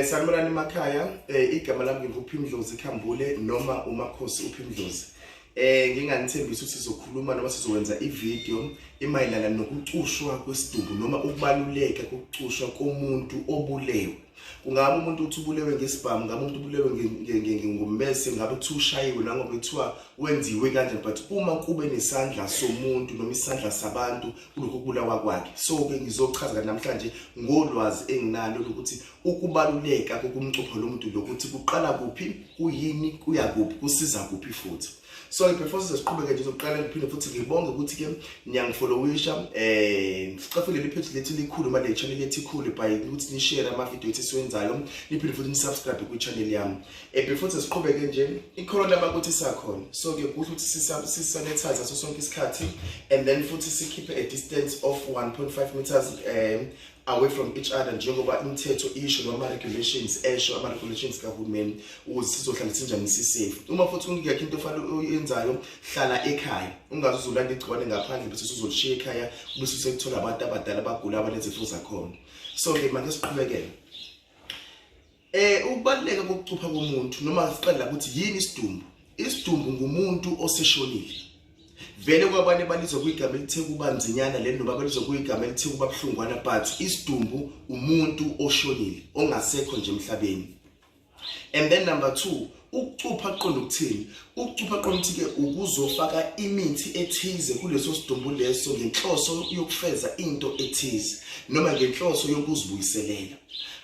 Sanibonani emakhaya, igama lami nginguphiMdlozi Khambule noma uMakhosi uPhiMdlozi. Nginganithembisa ukuthi sizokhuluma noma sizokwenza ivideo emayelana nokucushwa kwesidumbu noma ukubaluleka kokucushwa komuntu obulewe. Kungaba umuntu uthi ubulewe ngesibhamu, ngabe umuntu ubulewe ngommese, ngabe uthi ushayiwe nangoba kuthiwa wenziwe kanjani, but uma kube nesandla somuntu noma isandla sabantu kulokhu kubulawa kwakhe. So-ke ngizochaza namhlanje ngolwazi enginalo lokuthi ukubaluleka kokumcupha lo muntu lokuthi kuqala kuphi, kuyini, kuya kuphi, kusiza kuphi futhi. So before sizoqhubeka nje zokuqala ngiphinde futhi ngibonge ukuthi ke niyangfollowisha sicafile le page lethu likhulu manje channel yethu ikhulu by ukuthi ni share ama video ethu siwenzayo, niphinde futhi ni subscribe ku channel yami. Before siqhubeke nje ikhona labakuthi sakhona. So ke kuhle ukuthi sisanitize so sonke isikhathi, and then futhi sikhiphe a distance of 1.5 meters away from each other njengoba imithetho isho noma regulations esho ama regulations kahulumeni ukuze sizohlala sinjani safe. Uma futhi ungekho into ofanele uyenzayo, hlala ekhaya, ungaze uzolanda igciwane ngaphandle bese uzolishiya ekhaya bese usekuthola abantu abadala abagula abanezifo zakhona. So ke manje siqhubekele. Ukubaluleka kokucupha komuntu noma siqala ukuthi yini isidumbu. Isidumbu ngumuntu oseshonile. Vele kwabanye balizwa kuyigama elithe kuba nzinyana leli noma balizwa kuyigama elithe kuba buhlungwana, but isidumbu umuntu oshonile ongasekho nje emhlabeni. And then number 2, ukucupha qonda ukuthini? Ukucupha qonda ukuthi ke ukuzofaka imithi ethize kuleso sidumbu leso ngenhloso yokufeza into ethize noma ngenhloso yokuzibuyiselela.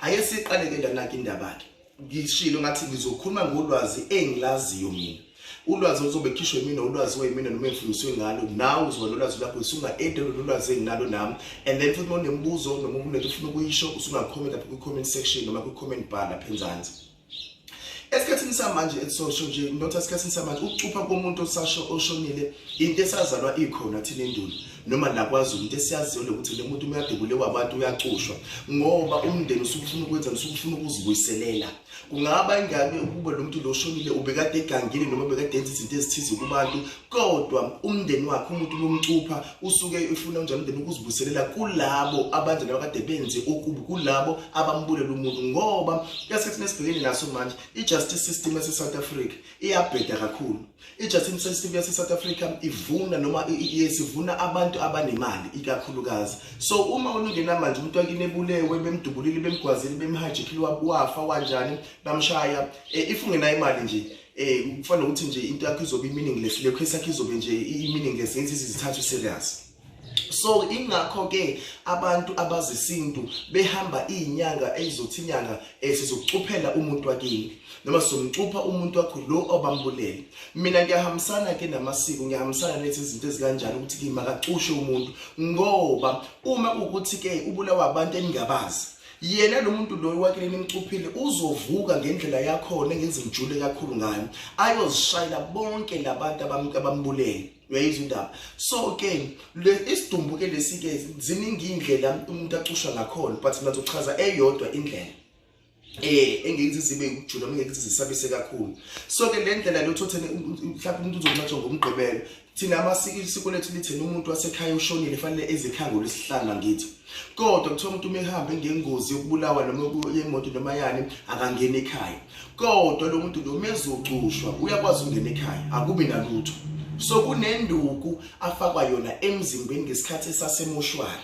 Ake siqaleke la naki indaba ke. Ngishilo ngathi ngizokhuluma ngolwazi engilaziyo mina. Ulwazi ozobe khishwe mina ulwazi wemina noma emfundiswe ngalo, nawe uzoba nolwazi lakho usunga-add lolwazi enginalo nami. And then futhi unembuzo noma unento ufuna ukuyisho usunga-comment lapha ku-comment section noma ku-comment bar lapha enzansi. Esikhathini samanje esosho nje not esikhathini samanje ukucupha komuntu oshonile into esazalwa ikhona thina endulo noma lakwaZulu into esiyaziyo ukuthi le muntu uyadebulewa abantu uyacushwa ngoba umndeni usufuna ukwenza usufuna ukuzibuyiselela. Kungaba ingabe ukube lo muntu lo oshonile ubekade egangile noma ubekade enza izinto ezithize kubantu, kodwa umndeni wakhe umuntu lomcupha usuke ufuna njalo umndeni ukuzibuyiselela kulabo abanje nabakade benze okubi, kulabo abambulela umuntu. Ngoba esikhathini esibhekene naso manje justice system yase South Africa iyabheda kakhulu. Justice system yase South Africa ivuna noma yesivuna abantu abanemali ikakhulukazi. So uma unungena manje umuntu wakini ebulewe bemdubulile bemgwazile bemhajikile wafa wanjani bamshaya, if ungenayo imali nje kufanele ukuthi nje into yakho izobe meaningless, le case yakho izobe nje meaningless ngenzi izithathu serious. So ingakho ke abantu abazisintu behamba izinyanga ezizothi inyanga sizokucuphela umuntu wakini noma sizomcupha umuntu wakho lo obambulele. Mina ngiyahambisana ke namasiko, ngiyahambisana nethi izinto ezikanjani ukuthi ke makacushwe umuntu, ngoba uma ukuthi ke ubulawa abantu eningabazi, yena lo muntu lo wakile nimcuphile uzovuka ngendlela yakho ngenzimjule kakhulu ngayo ayozishayela bonke labantu abambulele. Uyayizwa indaba. So ke isidumbu ke lesike ziningi indlela umuntu acushwa ngakhona, but mina ngizochaza eyodwa indlela engiyithi zibe ukujula ngiyithi zisabise kakhulu. So ke le ndlela lo thothene mhlawumbe umuntu uzokunatsho ngomgqibelo. Thina amasiko lethu lithena umuntu wasekhaya ushonile fanele ezikhango lesihlanu ngithi. Kodwa kuthiwa umuntu umehamba ngengozi yokubulawa noma yemoto noma yani akangena ekhaya. Kodwa lo muntu lo mezocushwa uyakwazi ukungena ekhaya, akubi nalutho. So kunenduku afakwa yona emzimbeni ngesikhathi esasemoshwari.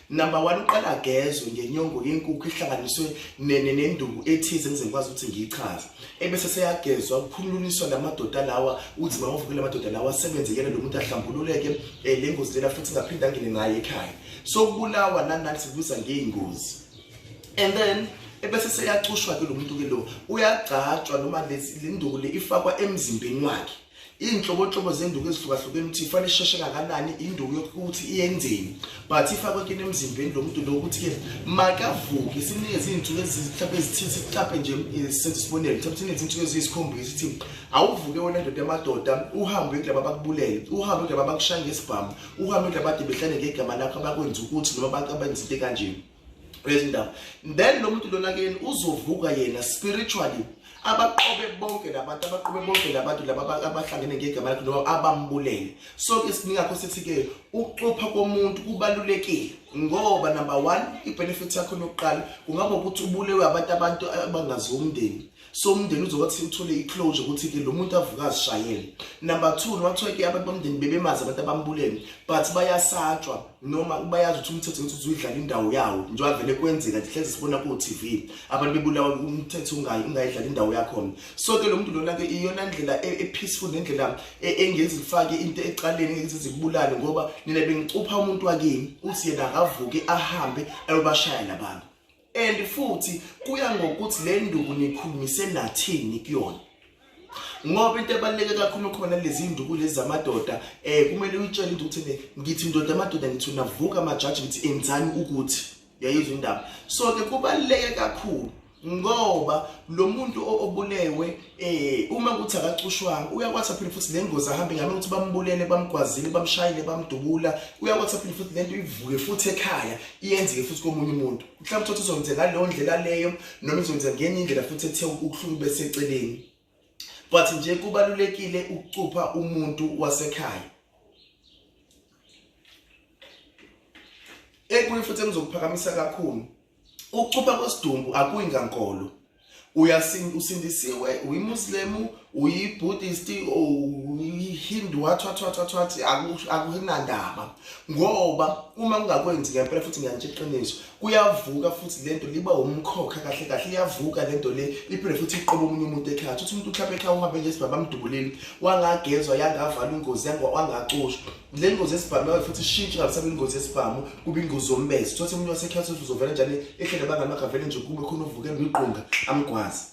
Number 1, uqala agezwe ngenyongo yenkukhu ihlanganiswe nenduku ethize ngizekwazi ukuthi ngiyichaze. Ebese seyagezwa kukhulunyiswa lamadoda lawa, uzima ovukela amadoda lawa asebenze yena lo muntu ahlambululeke le ngozi lela futhi ngaphinda ngene naye ekhaya. So kubulawa nani sibuza ngeingozi. And then ebese seyacushwa ke lo muntu ke lo uyagcatshwa noma le nduku le ifakwa emzimbeni wakhe. Inhlobo zenduku ezihlukahlukene ukuthi ifanele isheshe kangakanani induku yokuthi iyenzeni, but ifakwe kini emzimbeni lo muntu lo ukuthi ke makavuke sinikeze izinto ezithape ezithize mhlawumbe nje senze isibonelo mhlawumbe izinto eziyisikhombisa ukuthi awuvuke wena ndoda yamadoda uhambe kulabo abakubulele, uhambe kulabo abakushaya ngesibhamu, uhambe kulabo ade behlane ngegama lakho abakwenza ukuthi noma abenza into kanje. Then lo muntu lona ke uzovuka yena spiritually abaqobe bonke labantu laba abahlangene ngegama lakhe noma abambulele. So ke siningakho sithi ke ukucupha komuntu kubalulekile ngoba number 1 ibenefit yakho lokuqala kungaba ukuthi ubulewe abantu abangazi umndeni. So umndeni uzokuthi uthole iclosure ukuthi ke lo muntu avuka azishayele. Number 2 noma kuthiwa ke abantu bomndeni bebemazi abantu abambulele but bayasatshwa noma bayazi ukuthi umthetho ukuthi uzidlala indawo yawo njengoba vele kwenzeka nje hlezi sibona ku TV abantu bebulawa umthetho ungayidlala indawo yakho. So ke lo muntu lona ke iyona ndlela peaceful nendlela engezifake into eqaleni ngeke zikubulale ngoba nina bengicupha umuntu wakini uthi yena akavuke ahambe ayobashaya labantu. And futhi kuya ngokuthi le nduku nikhulumise nathini kuyona. Ngoba into ebaluleke kakhulu khona lezi induku lezi zamadoda kumele uyitshele into ukuthi ngithi indoda amadoda ngithi unavuka amajaji ngithi enzani ukuthi yayizwe indaba. So ke kubaluleke kakhulu ngoba lo muntu obulewe uma kuthi akacushwanga uyakwazi phela futhi lengozi ahambe ngame ukuthi bambulele bamgwazile bamshayile bamdubula uyakwazi phela futhi lento ivuke futhi ekhaya iyenzeke futhi komunye umuntu mhlawumbe uthi uzongenzeka ngaleyo ndlela leyo noma izongenzeka ngenye indlela futhi ethe ukuhlungu bese eceleni. But nje kubalulekile ukucupha umuntu wasekhaya. Ekunye futhi engizokuphakamisa kakhulu ukucupha kwesidumbu akuyingankolo. Usindisiwe uyimuslimu uyibuddhist uyihindu wathi akunandaba ngoba uma ungakwenzi ngempela futhi ngiyanje iqiniso kuyavuka futhi lento liba umkhokha kahle kahle iyavuka lento le iphinde futhi iqobo umunye umuntu ekhaya uthi umuntu uhlapha ekhaya uhambe nje sibaba amdubuleli wangagezwa yangavala ingozi wangacushwa le ngozi esibhamu futhi shintsha ngasabe ingozi esibhamu kuba ingozi zombese uthi umuntu wasekhaya uzovela njani ehlele bangani makavele nje kube khona uvukela iqhunga amgwazi.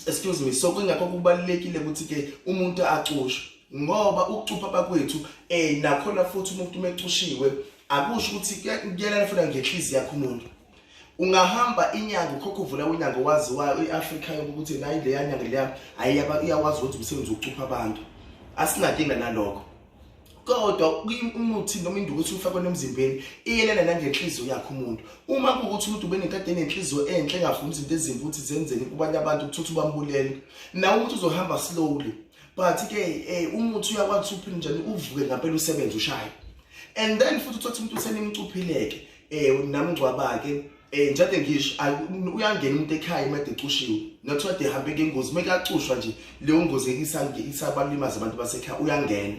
Excuse me. So kungakho kubalulekile ukuthi ke umuntu acushwe ngoba ukucupha bakwethu nakhona futhi umuntu umecushiwe akusho ukuthi kuyelana futhi ngenhliziyo yakho umuntu. Ungahamba inyanga ukhokho uvula inyanga waziwayo eAfrica ukuthi nayi le nyanga leya iyawazi ukuthi umsebenzi wokucupha abantu. Asingadinga nalokho. Kodwa umuthi noma induku ukuthi ufakwe emzimbeni iyelana nangenhliziyo yakho umuntu. Uma kuukuthi umuntu ubenekade nenhliziyo enhle engafuni izinto ezimbi ukuthi zenzeke kubanye abantu ukuthi ubambulele na umuntu uzohamba slowly but ke umuthi uyakwazi ukuphila njani uvuke ngempela usebenze ushaye. And then futhi uthi umuntu usenimcuphileke namngcwabake njalo ngisho uyangena umuntu ekhaya imade ecushiwe nothiwa de hambe ngengozi mekacushwa nje leyo ngozi isabalimaza abantu basekhaya uyangena.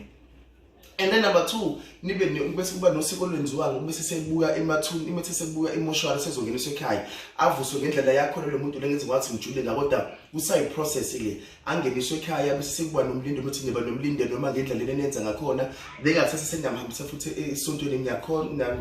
And then number 2 nibe bese kuba nosiko lwenziwa bese sebuya emathuni imethe sebuya emotional sezongeniswa ekhaya avuswe ngendlela yakho lo muntu lengenze ngathi ngijule kodwa kusayi process le angeniswe ekhaya bese sekuba nomlindo ukuthi niba nomlinde noma ngendlela lenenza ngakhona bengathatha senyamhambisa futhi esontweni ngiyakhona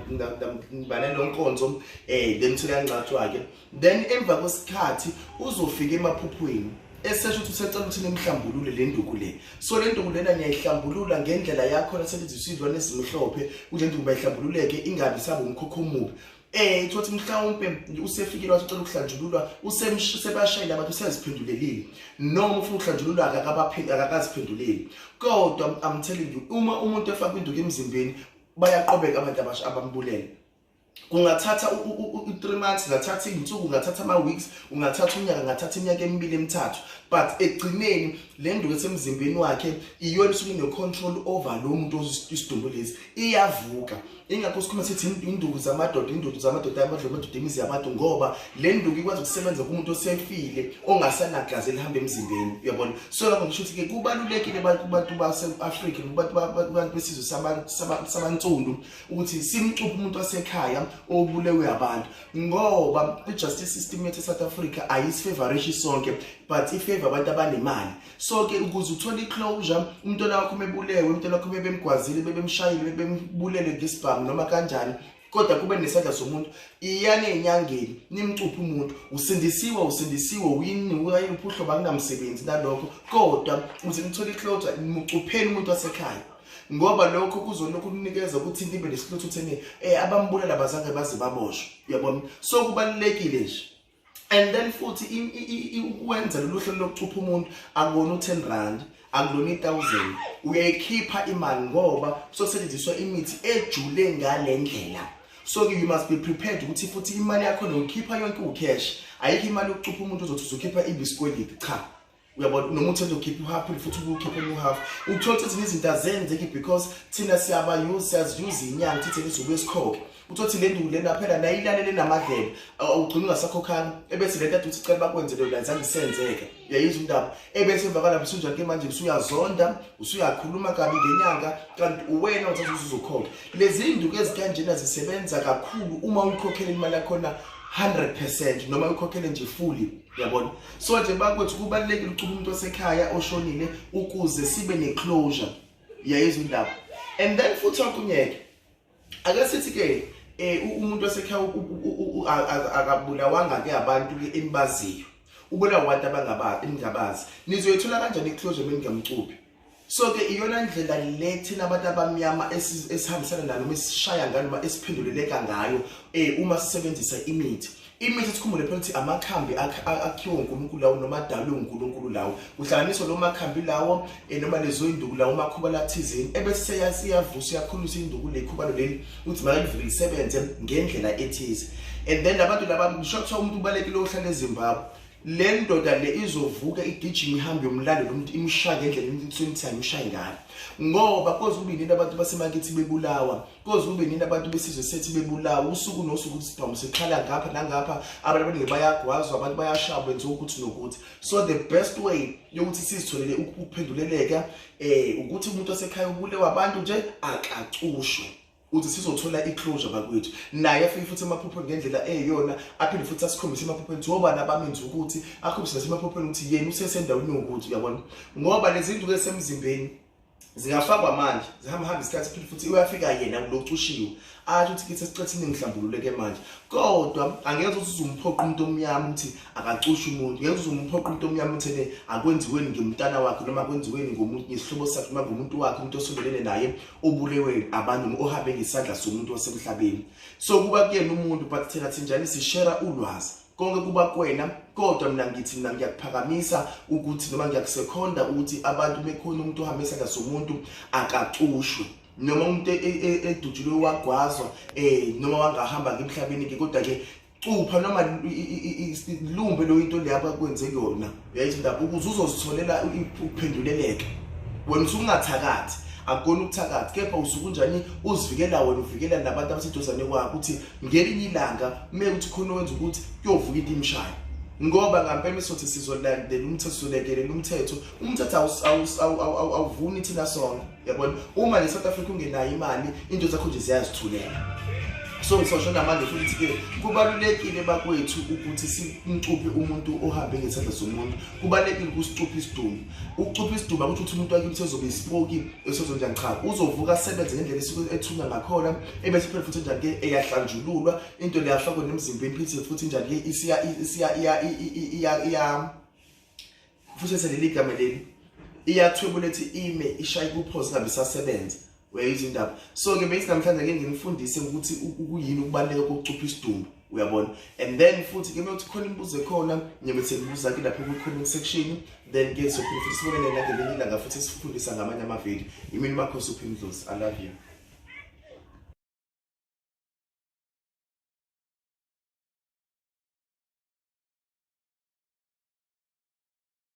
nibane lonkonzo lemthula yancwathwa ke then emva kwesikhathi uzofika emaphuphweni esesho ukuthi usecela ukuthi nemhlambulule le nduku le. So le nduku lena niyayihlambulula ngendlela yakho nasebenzisizwa nezimhlophe kule nduku bayihlambululeke ingabi sabo umkhokho omubi. Uthi mhlawumbe usefikile wathi ucela ukuhlanjululwa usebashayile abantu useziphendulelile noma ufuna ukuhlanjululwa akakaziphenduleli. Kodwa I'm telling you uma umuntu efaka induku emzimbeni bayaqobeka abantu abambulele. Kungathatha 3 months, ungathatha izinsuku, ungathatha ama-weeks, ungathatha unyaka, ungathatha iminyaka emibili emithathu, but egcineni le nduku esemzimbeni wakhe iyona isuke ine-control over lo muntu isidumbu lezi iyavuka. Ingakho sikhuluma sithi induku zamadoda amadoda imizi yabantu ngoba le nduku ikwazi ukusebenza kumuntu osefile ongasanagazi elihamba emzimbeni uyabona. So lapho ngisho ukuthi ke kubalulekile abantu base-Africa abantu besizwe sabantsundu ukuthi simcuphe umuntu wasekhaya obulewe abantu ngoba i-justice system yethu eSouth Africa ayisifavorishi sonke but ifavor abantu abanemali. So ke ukuze uthole iclosure umntwana wakho mebulewe umntwana wakho bebemgwazile bebemshayile bebembulele ngesibhamu noma kanjani kodwa kube nesandla somuntu iyane enyangeni nimcuphe umuntu usindisiwe wini uyayiphuhlo bakunamsebenzi nalokho kodwa uze nithole iclosure nimucupheni umuntu wasekhaya ngoba lokho kuzolokhu kunikeza ukuthi nibe lesilothu uthene abambulela bazange baze baboshwe uyabona. So kubalulekile nje. And then futhi wenza lolu hlelo lokucupha umuntu akubona u10 rand akulona 1000 uyayikhipha imali ngoba sosetshenziswa imithi ejule ngale ndlela. So you must be prepared ukuthi futhi imali yakho nokukhipha yonke ucash. Ayikho imali yokucupha umuntu uzothi uzokhipha ibiskweliti cha. Uyabona noma uthi uzokhipha uhalf futhi ukhipha uhalf. Uthola ukuthi izinto azenzeki because thina siyazi inyanga thithi lizobe sikhokhe. Uthothi le nduku lena phela nayilalele namadlela ugcina ungasakhokhanga ebese le nto uthi cela bakwenze lo lanzange isenzeke uyayizwa indaba ebese emvakala msunjani ke manje usuyazonda usuyakhuluma kabi ngenyanga kanti uwena uthatha uzokhokha lezi nduku ezikanjena zisebenza kakhulu uma ukhokhela imali yakho na 100% noma ukhokhele nje fully uyabona so nje bakwethu kubalekile ukucupha umuntu osekhaya oshonile ukuze sibe neclosure uyayizwa indaba and then futhi akunyeke ake sithi ke umuntu wasekhaya akabulawanga ke abantu embaziyo ubulawa abantu engabazi nizoyithola kanjani iclosure mengamcuphi so ke iyona ndlela le thina abantu abamnyama esihambisana nalo mesishaya ngalo noma esiphenduleleka ngayo uma sisebenzisa imithi sikhumbule phela ukuthi amakhambi akhiwa uNkulunkulu lawo noma adalwe uNkulunkulu lawo uhlanganiswa lo makhambi lawo noma lezo induku lawo makhuba lathizeni ebese siyavusa yakhulisa induku lekhubalo leli ukuthi makalivikele isebenze ngendlela ethize and then abantu laba ngishotha umuntu ubalekile ohlala eZimbabwe le ndoda le izovuka igijima ihambe yomlando lomuntu imshaya ngendlela into imshaya ngalo ngoba koze ube nini abantu basemakithi bebulawa koze ube nini abantu besizwe sethi bebulawa usuku nosuku ukuthi sikhala ngapha nangapha abantu abaningi bayagwazwa abantu bayashaba benze ukuthi nokuthi so the best way yokuthi sizitholele ukuphenduleleka ukuthi umuntu osekhaya ubulewa abantu nje akacushwe uthi sizothola iclosure bakwethu naye afike futhi emaphupheni ngendlela eyona aphinde futhi asikhombise emaphupheni ngoba nabamenza ukuthi akhombise nasemaphupheni ukuthi yena usesendaweni ukuthi uyabona ngoba lezi zinto esemzimbeni zingafakwa manje zihamba isikhathi phela futhi uyafika yena kulocushiwe athi ukuthi kithi sicethini ngihlambululeke manje kodwa angeke ukuthi uzumphoqa umuntu omnyama ukuthi akacushe umuntu ngeke uzumphoqa umuntu omnyama ukuthi akwenziweni ngemntana wakhe noma akwenziweni ngomuntu ngesihlobo sakhe noma ngomuntu wakhe umuntu osondelene naye obulewe abantu ohambe ngesandla somuntu wasemhlabeni so kuba kuyena umuntu but thina thinjani sishare ulwazi konke kuba kwena kodwa mina ngiyakuphakamisa ukuthi noma ngiyakusekhonda ukuthi abantu bekhona umuntu ohamba esandla somuntu akacushwe noma umuntu edujulwe wagwazwa noma wangahamba ngemhlabeni ke kodwa ke cupha noma lumbe lo into le abakwenze yona uyayithi indaba ukuze uzozitholela uphenduleleke wena usungathakathi akona ukuthakathi kepha usuku njani uzivikela wena uvikela nabantu abaseduzane kwakho ukuthi ngelinye ilanga uthi khona wenza ukuthi kuyovuka into imshaya ngoba ngempela misothi sizolandela umthetho awuvuni thina sonke yabona uma le South Africa ungenayo imali into zakho nje ziyazithulela so ngisho namanje futhi ke kubalulekile bakwethu ukuthi simcuphe umuntu ohambe ngesandla somuntu kubalulekile ukusicupha isidumbu ukucupha isidumbu ukuthi umuntu wakhe usezobe ispoki esozonjani cha uzovuka sebenze ngendlela esuke ethuna ngakhona ebese phela futhi njani ke eyahlanjululwa into le yafakwa nemzimbeni futhi njani ke iya futhi seleli igama leli iyathwebulethi ime ishaye kuphoza ngabe sasebenza uyayizwa indaba so ke bese namhlanje ke ngimfundise ukuthi ukuyini ukubaleka kokucupha isidumbu uyabona and then futhi ke mewuthi khona imibuzo ekhona ngiyabe ngibuza ke lapho ku comment section then ke sophinde futhi sibonene nangelinye ilanga futhi sifundisa ngamanye amavideo imini makho Suphi Ndlozi I love you.